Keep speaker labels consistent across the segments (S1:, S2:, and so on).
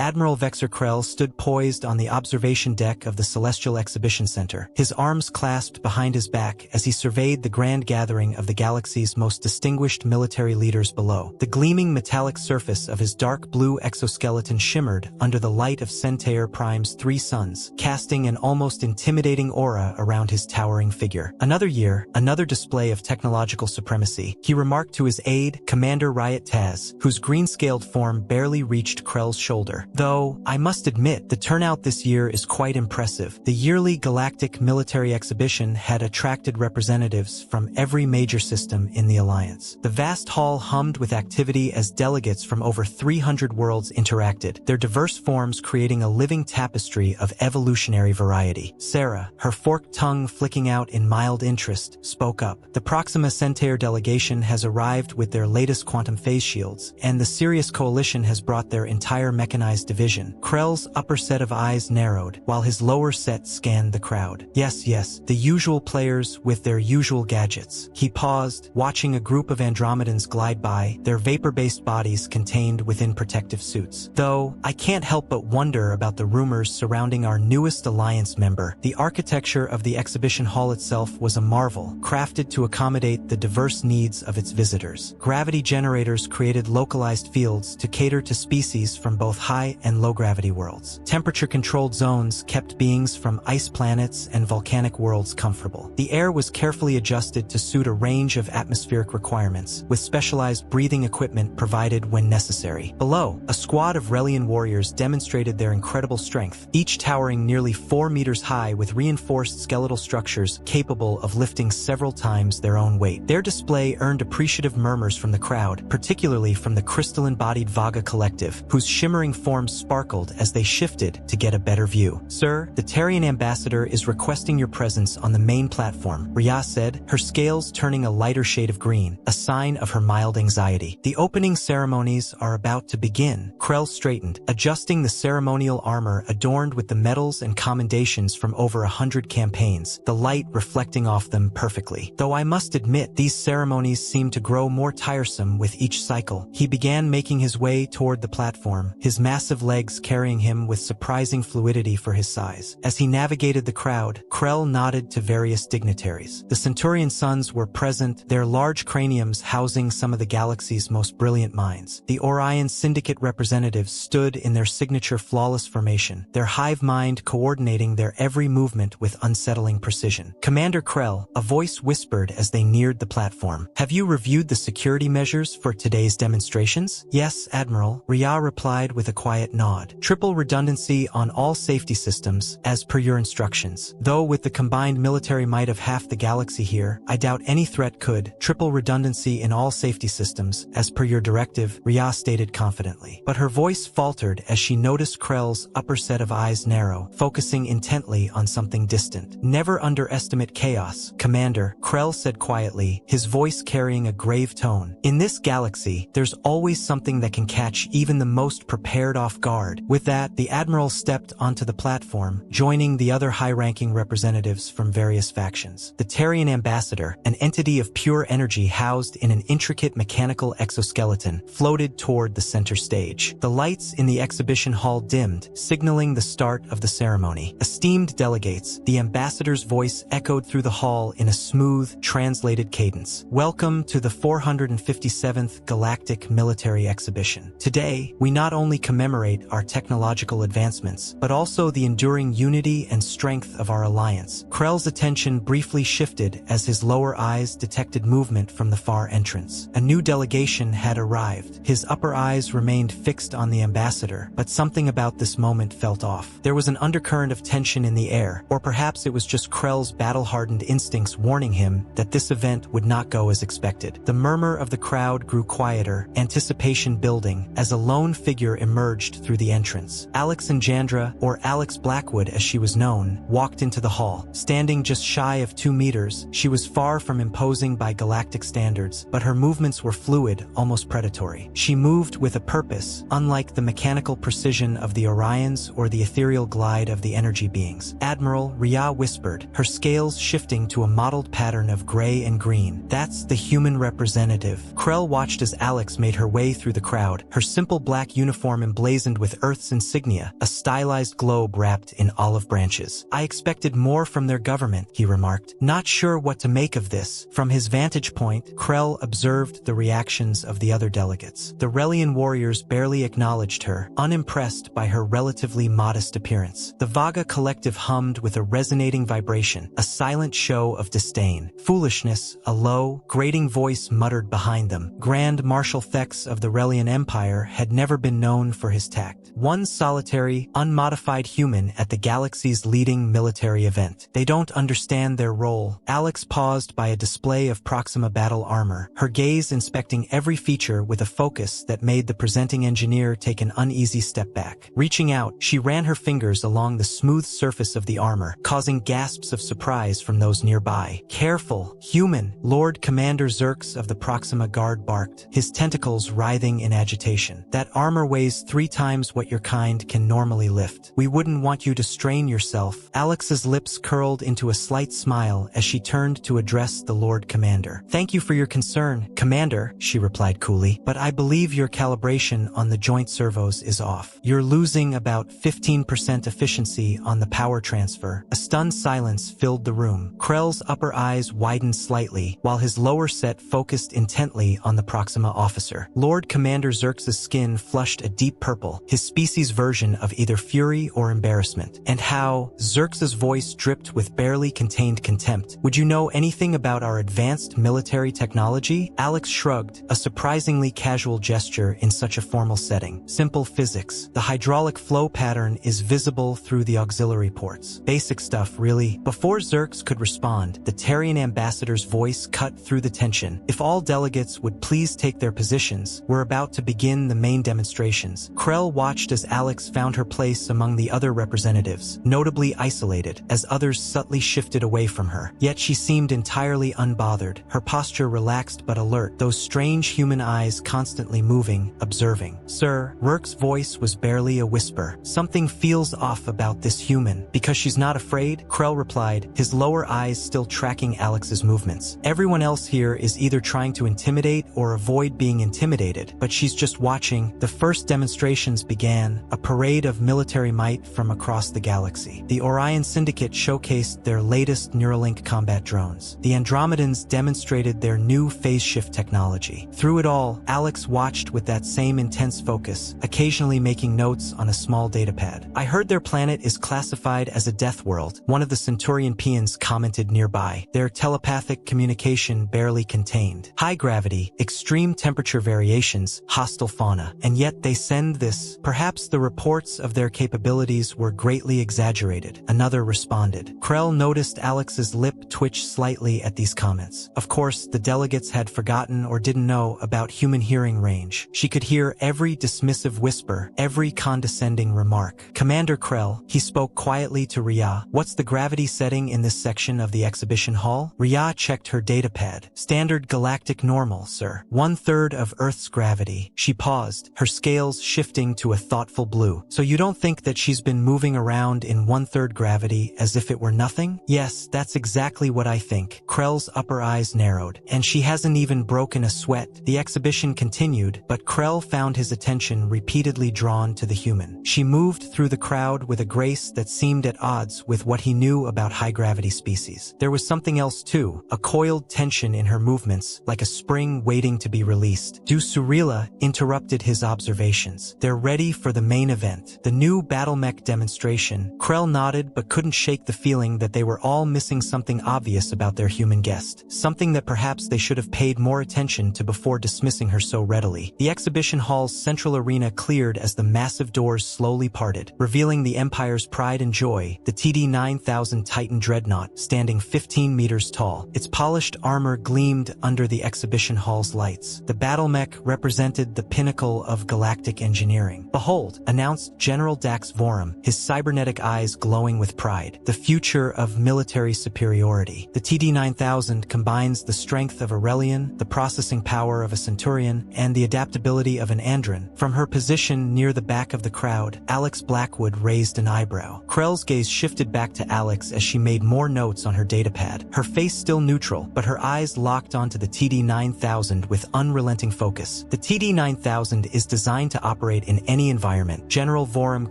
S1: Admiral Vexer Krell stood poised on the observation deck of the Celestial Exhibition Center, his arms clasped behind his back as he surveyed the grand gathering of the galaxy's most distinguished military leaders below. The gleaming metallic surface of his dark blue exoskeleton shimmered under the light of Centaur Prime's 3 suns, casting an almost intimidating aura around his towering figure. Another year, another display of technological supremacy, he remarked to his aide, Commander Riot Taz, whose green-scaled form barely reached Krell's shoulder. Though, I must admit, the turnout this year is quite impressive. The yearly Galactic military exhibition had attracted representatives from every major system in the Alliance. The vast hall hummed with activity as delegates from over 300 worlds interacted, their diverse forms creating a living tapestry of evolutionary variety. Sarah, her forked tongue flicking out in mild interest, spoke up. The Proxima Centaur delegation has arrived with their latest quantum phase shields, and the Sirius Coalition has brought their entire mechanized division. Krell's upper set of eyes narrowed, while his lower set scanned the crowd. Yes, the usual players with their usual gadgets. He paused, watching a group of Andromedans glide by, their vapor-based bodies contained within protective suits. Though, I can't help but wonder about the rumors surrounding our newest Alliance member. The architecture of the exhibition hall itself was a marvel, crafted to accommodate the diverse needs of its visitors. Gravity generators created localized fields to cater to species from both high and low-gravity worlds. Temperature-controlled zones kept beings from ice planets and volcanic worlds comfortable. The air was carefully adjusted to suit a range of atmospheric requirements, with specialized breathing equipment provided when necessary. Below, a squad of Relian warriors demonstrated their incredible strength, each towering nearly 4 meters high with reinforced skeletal structures capable of lifting several times their own weight. Their display earned appreciative murmurs from the crowd, particularly from the crystalline-bodied Vaga collective, whose shimmering forms sparkled as they shifted to get a better view. Sir, the Tarian ambassador is requesting your presence on the main platform, Rhea said, her scales turning a lighter shade of green, a sign of her mild anxiety. The opening ceremonies are about to begin. Krell straightened, adjusting the ceremonial armor adorned with the medals and commendations from over 100 campaigns, the light reflecting off them perfectly. Though I must admit, these ceremonies seem to grow more tiresome with each cycle. He began making his way toward the platform, his massive legs carrying him with surprising fluidity for his size. As he navigated the crowd, Krell nodded to various dignitaries. The Centaurian sons were present, their large craniums housing some of the galaxy's most brilliant minds. The Orion Syndicate representatives stood in their signature flawless formation, their hive mind coordinating their every movement with unsettling precision. Commander Krell, a voice whispered as they neared the platform. Have you reviewed the security measures for today's demonstrations? Yes, Admiral, Rhea replied with a quiet nod. Triple redundancy on all safety systems, as per your instructions. Though with the combined military might of half the galaxy here, I doubt any threat could. Triple redundancy in all safety systems, as per your directive, Rhea stated confidently. But her voice faltered as she noticed Krell's upper set of eyes narrow, focusing intently on something distant. Never underestimate chaos, Commander, Krell said quietly, his voice carrying a grave tone. In this galaxy, there's always something that can catch even the most prepared off guard. With that, the Admiral stepped onto the platform, joining the other high-ranking representatives from various factions. The Tarian ambassador, an entity of pure energy housed in an intricate mechanical exoskeleton, floated toward the center stage. The lights in the exhibition hall dimmed, signaling the start of the ceremony. Esteemed delegates, the ambassador's voice echoed through the hall in a smooth, translated cadence. Welcome to the 457th Galactic Military Exhibition. Today, we not only commemorate our technological advancements, but also the enduring unity and strength of our alliance. Krell's attention briefly shifted as his lower eyes detected movement from the far entrance. A new delegation had arrived. His upper eyes remained fixed on the ambassador, but something about this moment felt off. There was an undercurrent of tension in the air, or perhaps it was just Krell's battle-hardened instincts warning him that this event would not go as expected. The murmur of the crowd grew quieter, anticipation building, as a lone figure emerged through the entrance. Alexandra, or Alex Blackwood as she was known, walked into the hall. Standing just shy of 2 meters, she was far from imposing by galactic standards, but her movements were fluid, almost predatory. She moved with a purpose, unlike the mechanical precision of the Orions or the ethereal glide of the energy beings. Admiral, Rhea whispered, her scales shifting to a mottled pattern of gray and green. That's the human representative. Krell watched as Alex made her way through the crowd, her simple black uniform emblazoned emblazoned with Earth's insignia, a stylized globe wrapped in olive branches. "I expected more from their government," he remarked, not sure what to make of this. From his vantage point, Krell observed the reactions of the other delegates. The Relian warriors barely acknowledged her, unimpressed by her relatively modest appearance. The Vaga collective hummed with a resonating vibration, a silent show of disdain. Foolishness, a low, grating voice muttered behind them. Grand Marshal Thex of the Relian Empire had never been known for his tact. One solitary, unmodified human at the galaxy's leading military event. They don't understand their role. Alex paused by a display of Proxima battle armor, her gaze inspecting every feature with a focus that made the presenting engineer take an uneasy step back. Reaching out, she ran her fingers along the smooth surface of the armor, causing gasps of surprise from those nearby. "Careful, human," Lord Commander Zerx of the Proxima Guard barked, his tentacles writhing in agitation. "That armor weighs 3 times what your kind can normally lift. We wouldn't want you to strain yourself." Alex's lips curled into a slight smile as she turned to address the Lord Commander. "Thank you for your concern, Commander," she replied coolly, "but I believe your calibration on the joint servos is off. You're losing about 15% efficiency on the power transfer." A stunned silence filled the room. Krell's upper eyes widened slightly, while his lower set focused intently on the Proxima officer. Lord Commander Zerx's skin flushed a deep purple, his species version of either fury or embarrassment. "And how?" Zerx's voice dripped with barely contained contempt. "Would you know anything about our advanced military technology?" Alex shrugged, a surprisingly casual gesture in such a formal setting. "Simple physics. The hydraulic flow pattern is visible through the auxiliary ports. Basic stuff, really." Before Zerx could respond, the Tarian ambassador's voice cut through the tension. "If all delegates would please take their positions, we're about to begin the main demonstrations." Krell watched as Alex found her place among the other representatives, notably isolated, as others subtly shifted away from her. Yet she seemed entirely unbothered, her posture relaxed but alert, those strange human eyes constantly moving, observing. "Sir," Rurk's voice was barely a whisper. "Something feels off about this human." "Because she's not afraid?" Krell replied, his lower eyes still tracking Alex's movements. "Everyone else here is either trying to intimidate or avoid being intimidated, but she's just watching." The first demonstrations began, a parade of military might from across the galaxy. The Orion Syndicate showcased their latest Neuralink combat drones. The Andromedans demonstrated their new phase shift technology. Through it all, Alex watched with that same intense focus, occasionally making notes on a small datapad. "I heard their planet is classified as a death world," one of the Centaurian peons commented nearby, their telepathic communication barely contained. "High gravity, extreme temperature variations, hostile fauna, and yet they send this. Perhaps the reports of their capabilities were greatly exaggerated," another responded. Krell noticed Alex's lip twitch slightly at these comments. Of course, the delegates had forgotten or didn't know about human hearing range. She could hear every dismissive whisper, every condescending remark. "Commander Krell," he spoke quietly to Rhea, "what's the gravity setting in this section of the exhibition hall?" Rhea checked her datapad. "Standard galactic normal, sir. 1/3 of Earth's gravity." She paused, her scales shifting to a thoughtful blue. "So you don't think that she's been moving around in 1/3 gravity as if it were nothing?" "Yes, that's exactly what I think." Krell's upper eyes narrowed. "And she hasn't even broken a sweat." The exhibition continued, but Krell found his attention repeatedly drawn to the human. She moved through the crowd with a grace that seemed at odds with what he knew about high-gravity species. There was something else too, a coiled tension in her movements, like a spring waiting to be released. Du Surila interrupted his observations. "They're ready for the main event, the new battle mech demonstration." Krell nodded but couldn't shake the feeling that they were all missing something obvious about their human guest, something that perhaps they should have paid more attention to before dismissing her so readily. The exhibition hall's central arena cleared as the massive doors slowly parted, revealing the Empire's pride and joy, the TD-9000 Titan Dreadnought, standing 15 meters tall. Its polished armor gleamed under the exhibition hall's lights. The battle mech represented the pinnacle of galactic engineering. "Behold," announced General Dax Vorum, his cybernetic eyes glowing with pride, "the future of military superiority." The TD-9000 combines the strength of a Relian, the processing power of a Centaurian, and the adaptability of an Andron. From her position near the back of the crowd, Alex Blackwood raised an eyebrow. Krell's gaze shifted back to Alex as she made more notes on her datapad. Her face still neutral, but her eyes locked onto the TD-9000 with unrelenting focus. The TD-9000 is designed to operate operate in any environment. General Vorum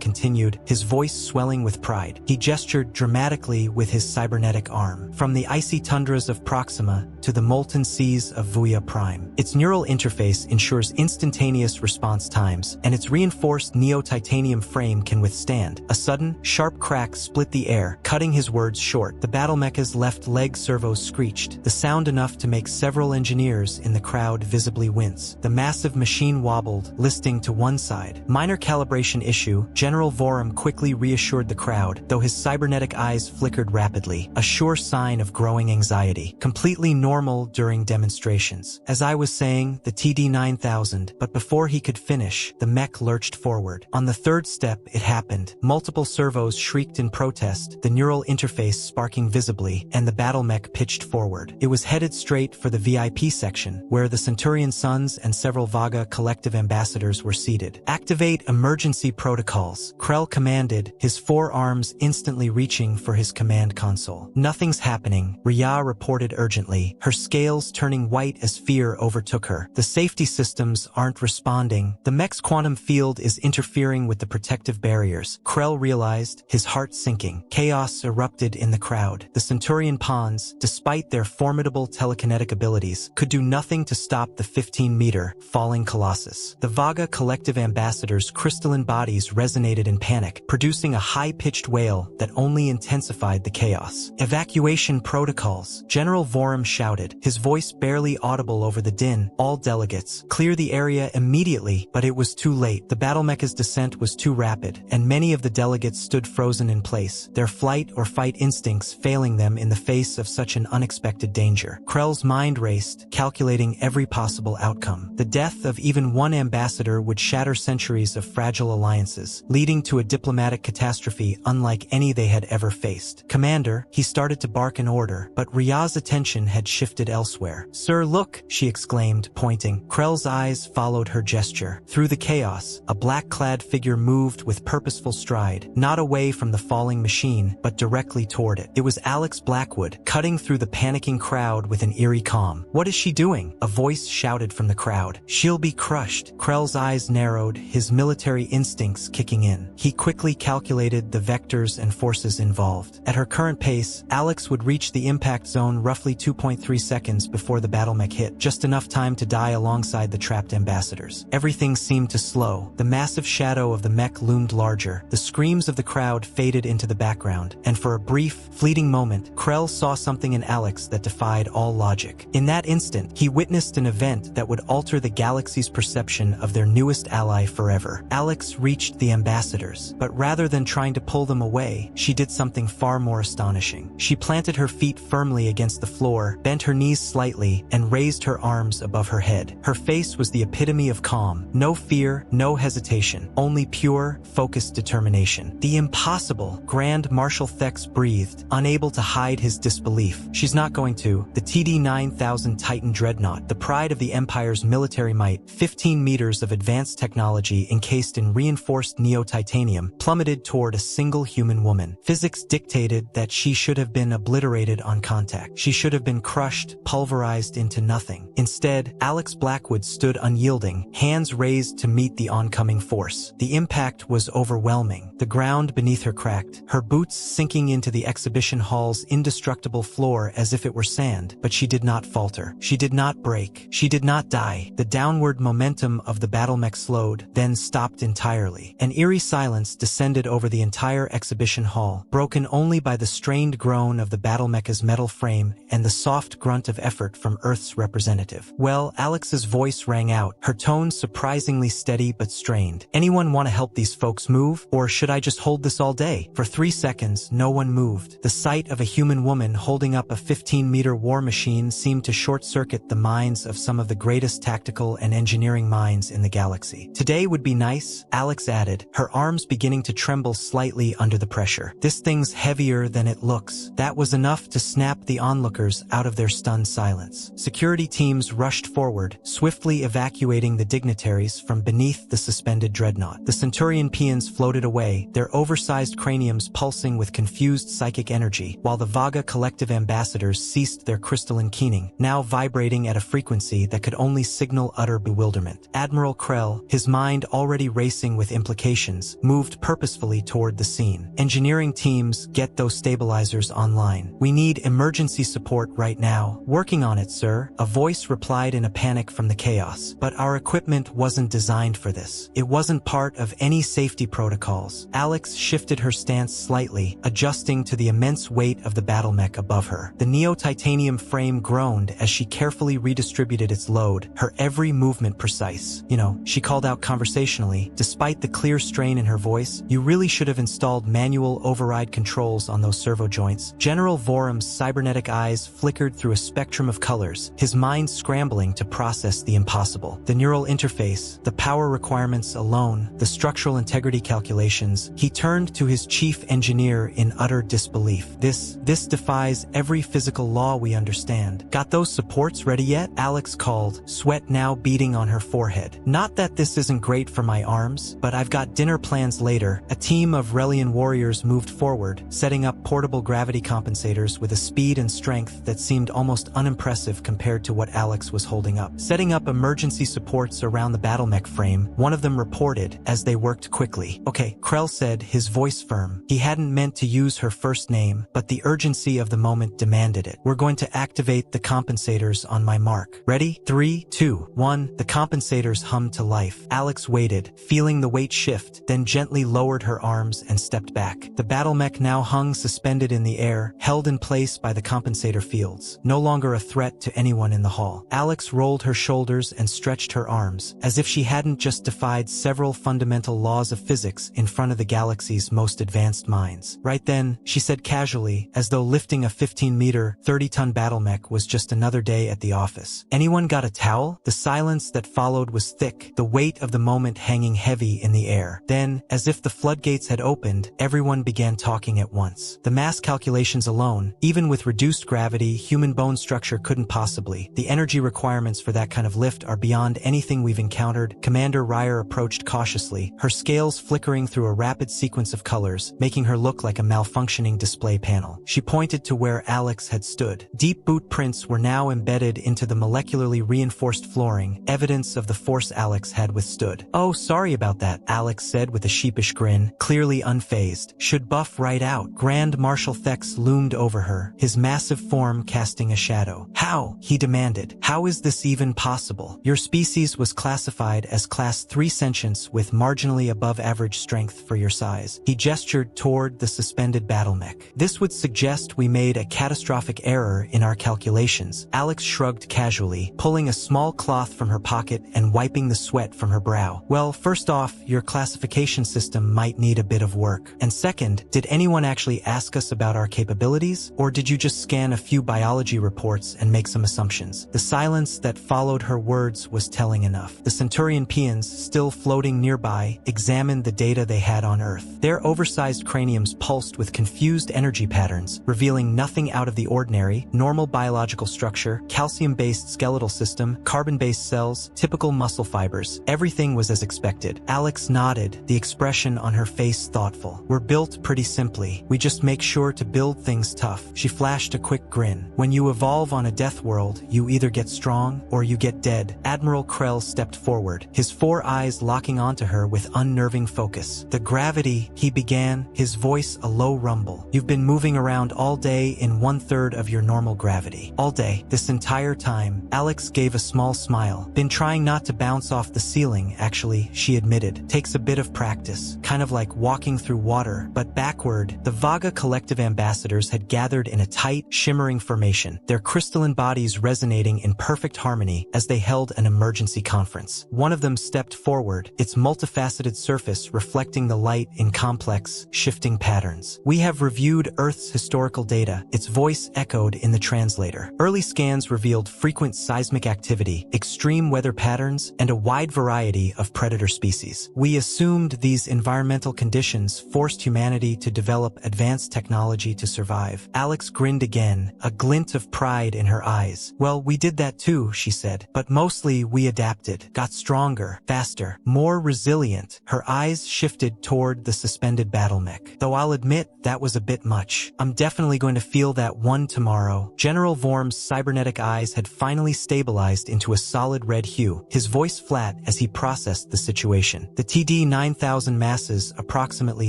S1: continued, his voice swelling with pride. He gestured dramatically with his cybernetic arm. From the icy tundras of Proxima to the molten seas of Vuya Prime. Its neural interface ensures instantaneous response times, and its reinforced neo-titanium frame can withstand. A sudden, sharp crack split the air, cutting his words short. The battle mecha's left leg servos screeched, the sound enough to make several engineers in the crowd visibly wince. The massive machine wobbled, listing to one side. Minor calibration issue, General Vorum quickly reassured the crowd, though his cybernetic eyes flickered rapidly, a sure sign of growing anxiety. Completely normal during demonstrations. As I was saying, the TD-9000, but before he could finish, the mech lurched forward. On the third step, it happened. Multiple servos shrieked in protest, the neural interface sparking visibly, and the battle mech pitched forward. It was headed straight for the VIP section, where the Centurion Sons and several Vaga collective ambassadors were seated. Activate emergency protocols, Krell commanded, his forearms instantly reaching for his command console. Nothing's happening, Rhea reported urgently, her scales turning white as fear overtook her. The safety systems aren't responding. The mech's quantum field is interfering with the protective barriers, Krell realized, his heart sinking. Chaos erupted in the crowd. The Centurion pawns, despite their formidable telekinetic abilities, could do nothing to stop the 15-meter falling colossus. The Vaga collective ambassadors' crystalline bodies resonated in panic, producing a high-pitched wail that only intensified the chaos. Evacuation protocols, General Vorum shouted, his voice barely audible over the din. All delegates, clear the area immediately, but it was too late. The battle mecha's descent was too rapid, and many of the delegates stood frozen in place, their flight or fight instincts failing them in the face of such an unexpected danger. Krell's mind raced, calculating every possible outcome. The death of even one ambassador would shatter centuries of fragile alliances, leading to a diplomatic catastrophe unlike any they had ever faced. Commander, he started to bark an order, but Rhea's attention had shifted elsewhere. Sir, look, she exclaimed, pointing. Krell's eyes followed her gesture. Through the chaos, a black-clad figure moved with purposeful stride, not away from the falling machine, but directly toward it. It was Alex Blackwood, cutting through the panicking crowd with an eerie calm. What is she doing? A voice shouted from the crowd. She'll be crushed. Krell's eyes narrowed, his military instincts kicking in. He quickly calculated the vectors and forces involved. At her current pace, Alex would reach the impact zone roughly 2.3 seconds before the battle mech hit, just enough time to die alongside the trapped ambassadors. Everything seemed to slow. The massive shadow of the mech loomed larger. The screams of the crowd faded into the background, and for a brief, fleeting moment, Krell saw something in Alex that defied all logic. In that instant, he witnessed an event that would alter the galaxy's perception of their newest ally forever. Alex reached the ambassadors, but rather than trying to pull them away, she did something far more astonishing. She planted her feet firmly against the floor, bent her knees slightly, and raised her arms above her head. Her face was the epitome of calm. No fear, no hesitation, only pure, focused determination. The impossible, Grand Marshal Thex breathed, unable to hide his disbelief. She's not going to. The TD-9000 Titan Dreadnought, the pride of the Empire's military might, 15 meters of advanced technology encased in reinforced neo-titanium, plummeted toward a single human woman. Physics dictated that she should have been obliterated on contact. She should have been crushed, pulverized into nothing. Instead, Alex Blackwood stood unyielding, hands raised to meet the oncoming force. The impact was overwhelming. The ground beneath her cracked, her boots sinking into the exhibition hall's indestructible floor as if it were sand, but she did not falter. She did not break. She did not die. The downward momentum of the battle mech slowed, then stopped entirely. An eerie silence descended over the entire exhibition hall, broken only by the strained groan of the battle mecha's metal frame and the soft grunt of effort from Earth's representative. Well, Alex's voice rang out, her tone surprisingly steady but strained. Anyone want to help these folks move? Or should I just hold this all day? For 3 seconds, no one moved. The sight of a human woman holding up a 15-meter war machine seemed to short-circuit the minds of some of the greatest tactical and engineering minds in the galaxy. Today would be nice, Alex added, her arms beginning to tremble slightly under the pressure. This thing's heavier than it looks. That was enough to snap the onlookers out of their stunned silence. Security teams rushed forward, swiftly evacuating the dignitaries from beneath the suspended dreadnought. The Centurion peons floated away, their oversized craniums pulsing with confused psychic energy, while the Vaga collective ambassadors ceased their crystalline keening, now vibrating at a frequency that could only signal utter bewilderment. Admiral Krell, his mind already racing with implications, moved purposefully toward the scene. Engineering teams, get those stabilizers online. We need emergency support right now. Working on it, sir, a voice replied in a panic from the chaos. But our equipment wasn't designed for this. It wasn't part of any safety protocols. Alex shifted her stance slightly, adjusting to the immense weight of the battlemech above her. The neo-titanium frame groaned as she carefully redistributed its load, her every movement precise. You know, she called out conversationally, despite the clear strain in her voice, you really should have installed manual override controls on those servo joints. General Vorum's cybernetic eyes flickered through a spectrum of colors, his mind scrambling to process the impossible. The neural interface, the power requirements alone, the structural integrity calculations. He turned to his chief engineer in utter disbelief. This defies every physical law we understand. Got those supports ready yet? Alex called, sweat now beading on her forehead. Not that this isn't great for my arms, but I've got dinner plans later. A team of Relian warriors moved forward, setting up portable gravity compensators with a speed and strength that seemed almost unimpressive compared to what Alex was holding up. Setting up emergency supports around the battlemech frame, one of them reported as they worked quickly. Okay, Krell said, his voice firm. He hadn't meant to use her first name, but the urgency of the moment demanded it. We're going to activate the compensators on my mark. Ready? 3, 2, 1. The compensators hummed to life. Alex waited, feeling the weight shift, then gently lowered her arms and stepped back. The battlemech now hung suspended in the air, held in place by the compensator fields, no longer a threat to anyone in the hall. Alex rolled her shoulders and stretched her arms, as if she hadn't just defied several fundamental laws of physics in front of the galaxy's most advanced minds. Right then, she said casually, as though lifting a 15-meter, 30-ton battlemech was just another day at the office. Anyone got a towel? The silence that followed was thick, the weight of the moment hanging heavy in the air. Then, as if the floodgates had opened, everyone began talking at once. The mass calculations alone, even with reduced gravity, human bone structure couldn't possibly. The energy requirements for that kind of lift are beyond anything we've encountered. Commander Ryer approached cautiously, her scales flickering through a rapid sequence of colors, making her look like a malfunctioning display panel. She pointed to where Alex had stood. Deep boot prints were now embedded into the molecularly reinforced flooring, evidence of the force Alex had withstood. Oh, sorry about that, Alex said with a sheepish grin, clearly unfazed. Should buff right out. Grand Marshal Thex loomed over her, his massive form casting a shadow. How? He demanded. How is this even possible? Your species was classified as Class 3 sentience with marginally above average strength for your size. He gestured toward the suspended battlemech. This would suggest we made a catastrophic error in our calculations. Alex shrugged casually, pulling a small cloth from her pocket and wiping the sweat from her brow. Well, first off, your classification system might need a bit of work. And second, did anyone actually ask us about our capabilities? Or did you just scan a few biology reports and make some assumptions? The silence that followed her words was telling enough. The Centurion peons, still floating nearby, examined the data they had on Earth. Their oversized craniums pulsed with confused energy patterns, revealing nothing out of the ordinary: normal biological structure, calcium-based skeletal system, carbon-based cells, typical muscle fibers. Everything was as expected. Alex nodded, the expression on her face thoughtful. We're built pretty simply. We just make sure to build things tough. She flashed a quick grin. When you evolve on a death world, you either get strong or you get dead. Admiral Krell stepped forward, his 4 eyes locking onto her with unnerving focus. The gravity, he began, his voice a low rumble. You've been moving around all day in 1/3 of your normal gravity. All day, this entire time. Alex gave a small smile. Been trying not to bounce off the ceiling, actually, she admitted. Takes a bit of practice, kind of like walking through water, but backward. The Vaga collective ambassadors had gathered in a tight, shimmering formation, their crystalline bodies resonating in perfect harmony as they held an emergency conference. One of them stepped forward, its multifaceted surface reflecting the light in complex, shifting patterns. We have reviewed Earth's historical data, its voice echoed in the translator. Early scans revealed frequent seismic activity, extreme weather patterns, and a wide variety of predator species. We assumed these environmental conditions forced humanity to develop advanced technology to survive. Alex grinned again, a glint of pride in her eyes. Well, we did that too, she said, but mostly we adapted, got stronger, faster, more resilient. Her eyes shifted toward the suspended battlemech. Though I'll admit that was a bit much. I'm definitely going to feel that one tomorrow. General Vorm's cybernetic eyes had finally stabilized into a solid red hue, his voice flat as he processed the situation. The TD-9000 masses approximately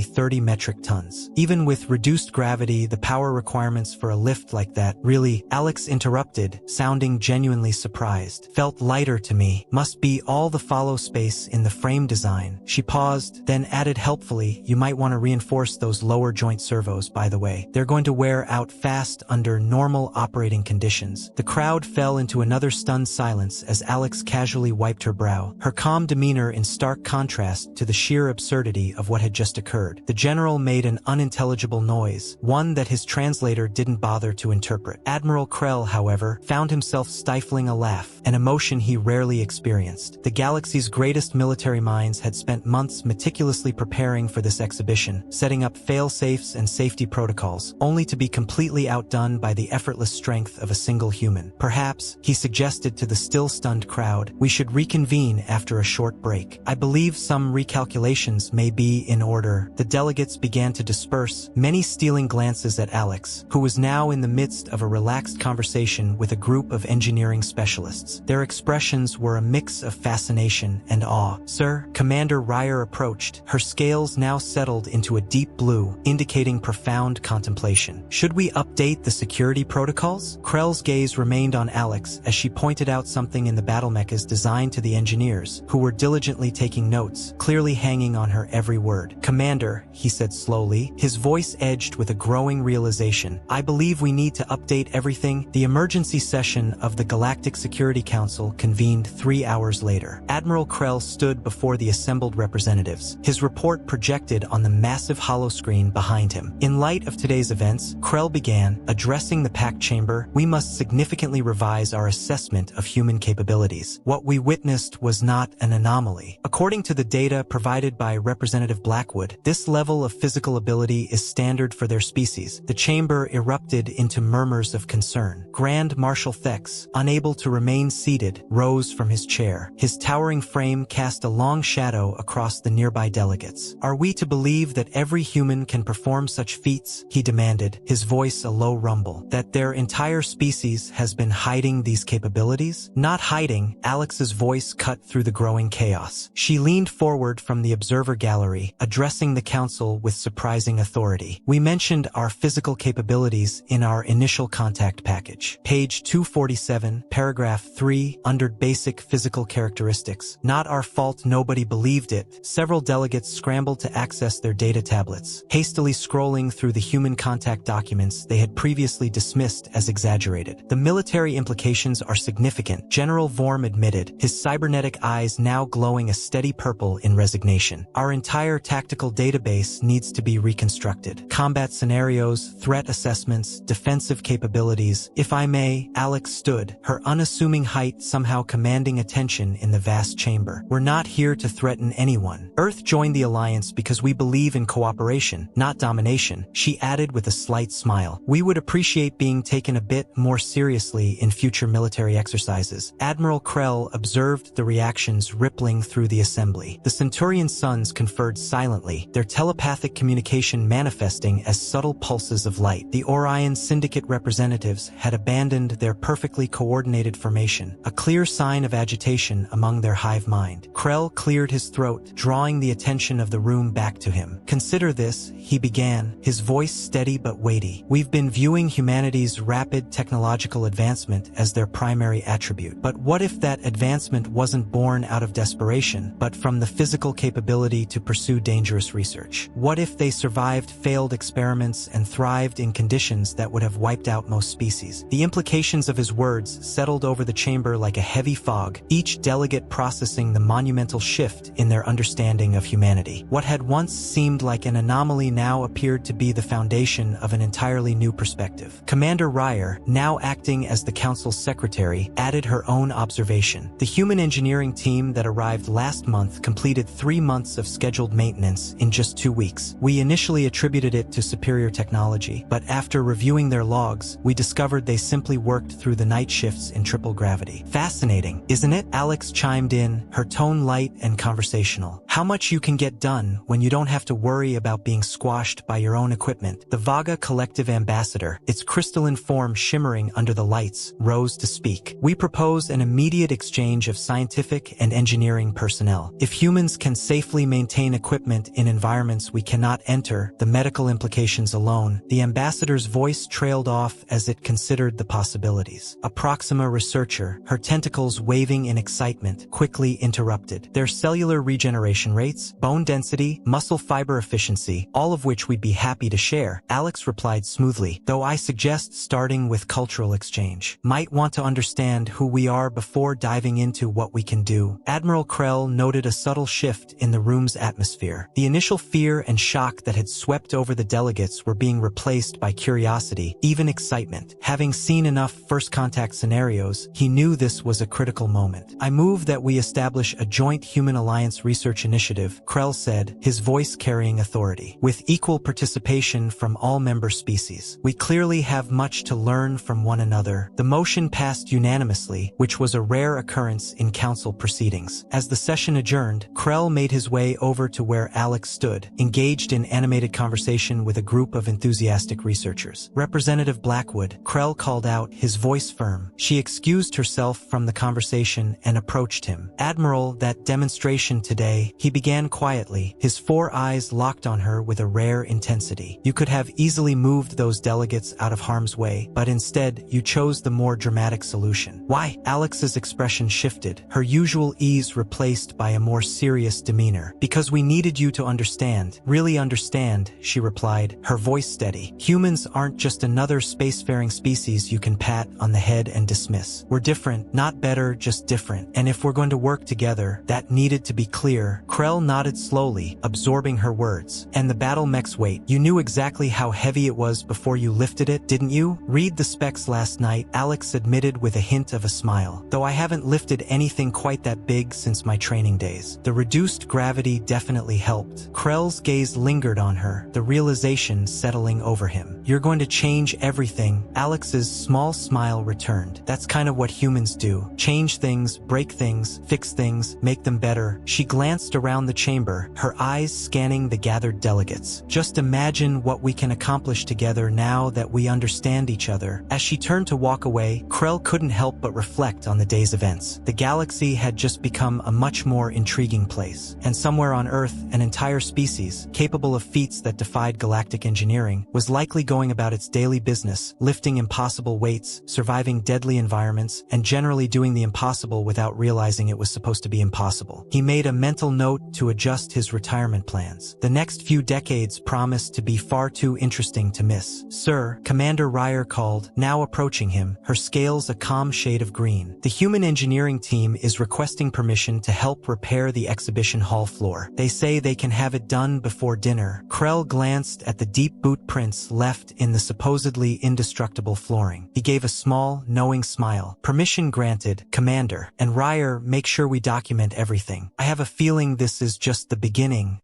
S1: 30 metric tons. Even with reduced gravity, the power requirements for a lift like that, really, Alex interrupted, sounding genuinely surprised. Felt lighter to me. Must be all the follow space in the frame design. She paused, then added helpfully, you might want to reinforce those lower joint servos, by the way. They're going to wear out fast under normal operating conditions. The crowd fell into another stunned silence as Alex casually wiped her brow, her calm demeanor in stark contrast to the sheer absurdity of what had just occurred. The general made an unintelligible noise, one that his translator didn't bother to interpret. Admiral Krell, however, found himself stifling a laugh, an emotion he rarely experienced. The galaxy's greatest military minds had spent months meticulously preparing for this exhibition, setting up fail-safes and safety protocols, only to be completely outdone by the effortless strength of a single human. Perhaps, he suggested to the still stunned crowd, we should reconvene after a short break. I believe some recalculations may be in order. The delegates began to disperse, many stealing glances at Alex, who was now in the midst of a relaxed conversation with a group of engineering specialists. Their expressions were a mix of fascination and awe. Sir, Commander Ryer approached, her scales now settled into a deep blue, indicating profound contemplation. Should we update the security protocols? Krell's gaze remained on Alex as she pointed out something in the battle mechas designed to the engineers, who were diligently taking notes, clearly hanging on her every word. Commander, he said slowly, his voice edged with a growing realization, I believe we need to update everything. The emergency session of the Galactic Security Council convened 3 hours later. Admiral Krell stood before the assembled representatives, his report projected on the massive holoscreen behind him. In light of today's events, Krell began, addressing the packed chamber, we must significantly revise our assessment of human capabilities. What we witnessed was not an anomaly. According to the data provided by Representative Blackwood, this level of physical ability is standard for their species. The chamber erupted into murmurs of concern. Grand Marshal Thex, unable to remain seated, rose from his chair. His towering frame cast a long shadow across the nearby delegates. Are we to believe that every human can perform such feats? He demanded, his voice a low rumble. That their entire species has been hiding these capabilities? Not hiding, Alex's voice cut through the growing chaos. She leaned forward from the observer gallery, addressing the council with surprising authority. We mentioned our physical capabilities in our initial contact package. Page 247, paragraph 3, under basic physical characteristics. Not our fault nobody believed it. Several delegates scrambled to access their data tablets, hastily scrolling through the human contact documents they had previously dismissed as exaggerated. The military implications are significant, General Vorm admitted, his cybernetic eyes now glowing a steady purple in resignation. Our entire tactical database needs to be reconstructed. Combat scenarios, threat assessments, defensive capabilities. If I may, Alex stood, her unassuming height somehow commanding attention in the vast chamber. We're not here to threaten anyone. Earth joined the alliance because we believe in cooperation, not domination, she added with a slight smile. We would appreciate being taken a bit more seriously in future military exercises. Admiral Krell observed the reactions rippling through the assembly. The Centurion sons conferred silently, their telepathic communication manifesting as subtle pulses of light. The Orion Syndicate representatives had abandoned their perfectly coordinated formation, a clear sign of agitation among their hive mind. Krell cleared his throat, drawing the attention of the room back to him. Consider this, he began, his voice steady but weighty. We've been viewing humanity's rapid technological advancement as their primary attribute. But what if that advancement wasn't born out of desperation, but from the physical capability to pursue dangerous research? What if they survived failed experiments and thrived in conditions that would have wiped out most species? The implications of his words settled over the chamber like a heavy fog, each delegate processing the monumental shift in their understanding of humanity. What had once seemed like an anomaly now appeared to be the foundation of an entirely new perspective. Commander Ryer, now acting as the council's secretary, added her own observation. The human engineering team that arrived last month completed 3 months of scheduled maintenance in just 2 weeks. We initially attributed it to superior technology, but after reviewing their logs, we discovered they simply worked through the night shifts in triple gravity. Fascinating, isn't it? Alex chimed in, her tone light and conversational. how much you can get done when you don't have to worry about being squashed by your own equipment. The Vaga Collective Ambassador, its crystalline form shimmering under the lights, rose to speak. We propose an immediate exchange of scientific and engineering personnel. If humans can safely maintain equipment in environments we cannot enter, the medical implications alone, the ambassador's voice trailed off as it considered the possibilities. A Proxima researcher, her tentacles waving in excitement, quickly interrupted. Their cellular regeneration rates, bone density, muscle fiber efficiency, all of which we'd be happy to share. Alex replied smoothly, though I suggest starting with cultural exchange. Might want to understand who we are before diving into what we can do. Admiral Krell noted a subtle shift in the room's atmosphere. The initial fear and shock that had swept over the delegates were being replaced by curiosity, even excitement. Having seen enough first contact scenarios, he knew this was a critical moment. I move that we establish a joint Human Alliance research initiative, Krell said, his voice carrying authority. With equal participation from all member species. We clearly have much to learn from one another. The motion passed unanimously, which was a rare occurrence in council proceedings. As the session adjourned, Krell made his way over to where Alex stood, engaged in animated conversation with a group of enthusiastic researchers. Representative Blackwood, Krell called out, his voice firm. She excused herself from the conversation and approached him. Admiral, that demonstration today, he began quietly, his 4 eyes locked on her with a rare intensity. You could have easily moved those delegates out of harm's way, but instead, you chose the more dramatic solution. Why? Alex's expression shifted, her usual ease replaced by a more serious demeanor. Because we needed you to understand, really understand, she replied, her voice steady. Humans aren't just another spacefaring species you can pat on the head and dismiss. We're different, not better, just different. And if we're going to work together, that needed to be clear. Krell nodded slowly, absorbing her words. And the battle mech's weight. You knew exactly how heavy it was before you lifted it, didn't you? Read the specs last night, Alex admitted with a hint of a smile. Though I haven't lifted anything quite that big since my training days. The reduced gravity definitely helped. Krell's gaze lingered on her, the realization settling over him. You're going to change everything. Alex's small smile returned. That's kind of what humans do. Change things, break things, fix things, make them better. She glanced around the chamber, her eyes scanning the gathered delegates. Just imagine what we can accomplish together now that we understand each other. As she turned to walk away, Krell couldn't help but reflect on the day's events. The galaxy had just become a much more intriguing place. And somewhere on Earth, an entire species, capable of feats that defied galactic engineering, was likely going about its daily business, lifting impossible weights, surviving deadly environments, and generally doing the impossible without realizing it was supposed to be impossible. He made a mental note to adjust his retirement plans. The next few decades promised to be far too interesting to miss. Sir, Commander Ryer called, now approaching him, her scales a calm shade of green. The human engineering team is requesting permission to help repair the exhibition hall floor. They say they can have it done before dinner. Krell glanced at the deep boot prints left in the supposedly indestructible flooring. He gave a small, knowing smile. Permission granted, Commander. And Ryer, make sure we document everything. I have a feeling this is just the beginning.